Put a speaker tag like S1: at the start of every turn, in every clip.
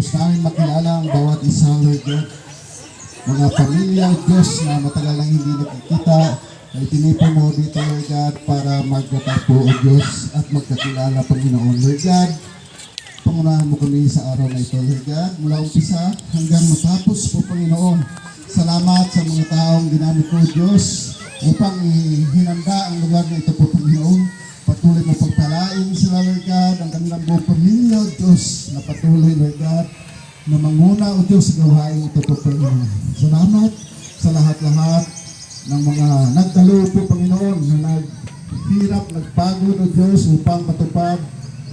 S1: Gusto namin makilala ang bawat isa, Lord God. Mga pamilya, Diyos, na matagal lang hindi nakikita, ay tinipo mo dito, Lord God, para magkatagpo, O Diyos, at magkakilala, Panginoon. Lord God, pangunahan mo kami sa araw na ito, Lord God, mula umpisa hanggang matapos po, Panginoon. Salamat sa mga taong ginamit mo, Diyos, upang hinanda ang lugar na ito po, Panginoon. Patuloy mo pagpalain sila, Lord God, ang kanilang buong pamilya, O Diyos, na patuloy, Lord God, na manguna, O Diyos, sa gawain ito po, Panginoon. Salamat sa lahat-lahat ng mga nagdalo po, Panginoon, na naghirap, nagpagod, O Diyos, upang matupad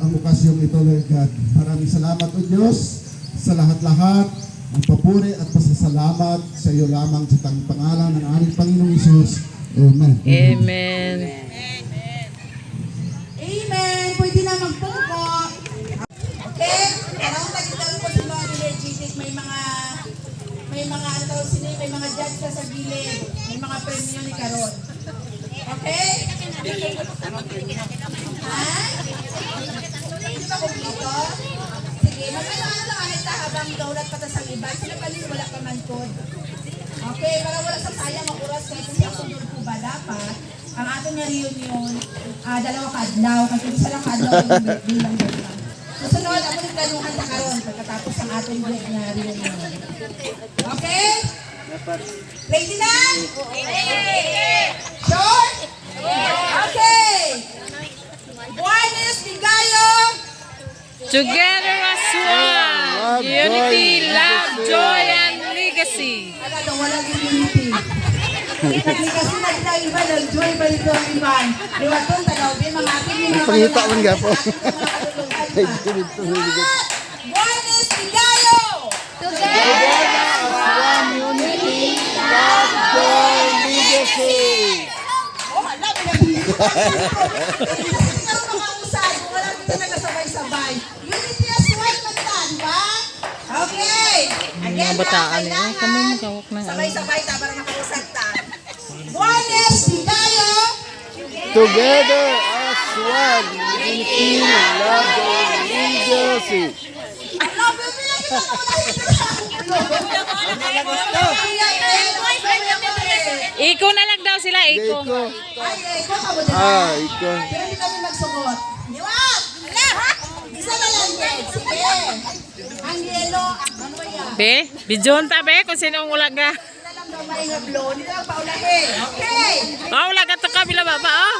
S1: ang okasyong ito, Lord God. Maraming salamat, O Diyos, sa lahat-lahat. Ang papuri at pasasalamat sa iyo lamang sa tanging pangalan ng aming Panginoong Hesus. Amen.
S2: Amen.
S3: Amen. Pwede na magpungko. Okay? Parang tagitang po sa mga energetic, may mga ano tawag sila, may mga judge ka sa gilid, may mga premyo ni Karon. Okay? Ha? Hindi ba kumplito? Sige, magkano lang anita habang daulat patas ang iba, sila paling wala pa man po. Okay, para wala sa sayang ang oras kahit hindi ako sunod po ba dapat ang ating nga reunion, dalawa kadlaw, kasi isa lang kadlaw yung bilang birthday. Susunod, ako yung ganuhan na karon pagkatapos ang ating nga reunion. Okay? Ready na? Sure? Okay! One is Bigayo.
S2: Together as one. Unity, love, joy, and legacy.
S3: Wala daw, walang immunity. Kasi nagtaiba, nag-joy ba dito ang iban? Liwatong tagaw, mga aking mga
S1: Pangita man nga po.
S3: One is Bigayo!
S1: Together as one, unity, love, joy, legacy.
S3: Oh, hala, pinag-iisip. Makausay, kung walang dito nagasabay-sabay. Unity as one, magta, di ba? Okay. Again,
S2: Mga bataan eh.
S3: kailangan
S2: Kamu magawak ng ano.
S3: sabay-sabay ta para makausap ta. One is Bigayo.
S1: Together as one, unity, love, joy, legacy.
S3: Ano, bibili kita
S2: Iko na lang daw sila, Iko.
S1: Iko.
S3: Ay, ikaw ka ba dyan?
S1: Iko.
S3: Pero hindi kami nagsugot. Iwag! Isa na lang din. Sige. Ang yelo, ano ba yan?
S2: Be, bidyon ta be kung sino ang ulag ga.
S3: Hindi na lang daw maingap blow. Hindi na lang paulahin. Okay.
S2: Oh, ulag at kabila baba oh.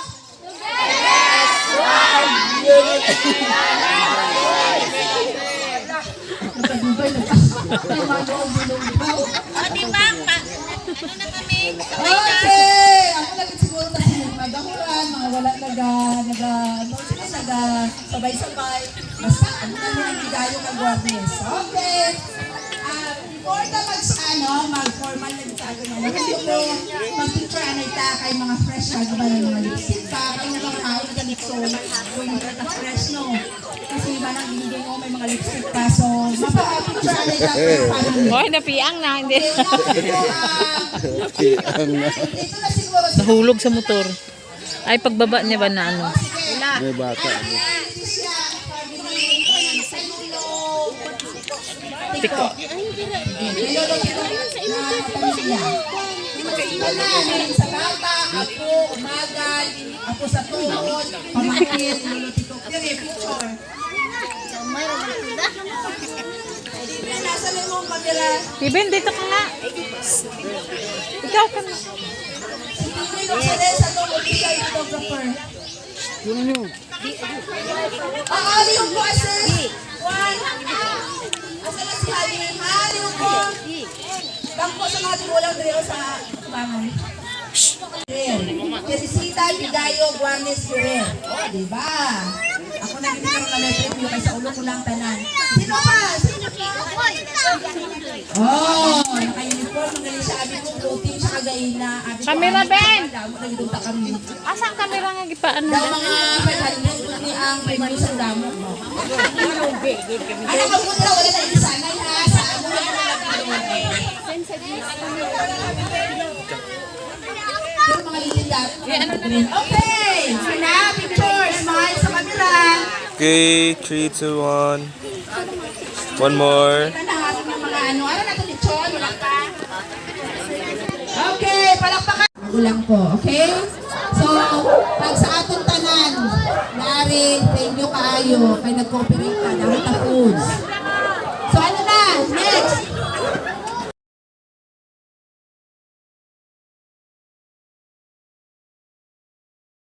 S3: Okay! Ako lagi siguro kasi magahuran, mga wala sabay-sabay. Basta, ano na nila Bigayo mag-guardians. Okay! Before na mag-formal na dito ako na mag-picture anay ta kay mga fresh ba ng mga lipstick pa, kay mga tao na ganito, kung fresh no. Kasi iba nang binigay mo, may mga lipstick pa. So, mapapicture anay ta kay family.
S2: Hoy, napiang na hindi.
S3: Ito na siguro sa
S2: Nahulog sa motor. Ay pagbaba niya ba na ano?
S1: May bata.
S2: Tiko.
S3: Sa bata, ako, umagal, ako sa tuhod, pamangkin, lulutito. Picture. Nasa lang mo ang camera.
S2: Tiben, dito ka nga. Ikaw ka na.
S3: Hindi mo sa lesa itong official photographer.
S1: Yun nyo.
S3: Ang aliw ko, assist. One. Asa na si Hali? Aliw ko. Bangko sa mga tigulang dito sa bangon. Teresita, Bigayo, Guarnes, Guerrero. O, diba? Ako nagiging ng preview kay sa ulo ko lang tanan. Sino pa? Sino pa? Oh, naka-uniform. Magaling siya. Abi ko, blue team sa Kagaina.
S2: Kamera, Ben!
S3: Nagdunta kami.
S2: Asa ang kamera nga gipaano?
S3: Daw mga 500 ni ang 5,000 damo. Ano ka muna, wala na isanay ha. Sa ano na yung mga lilindat. Okay! Sina, pictures. Smile sa camera.
S4: Okay, 3, 2, 1. One more.
S3: Nanahasok ng mga ano. Ano na ito, lechon? Wala pa. Okay, palakpakan. Magulang po, okay? So, pag sa atong tanan, Larry, thank you kaayo. Kay nag-cooperate ka, Damita Foods. So, ano na? Next.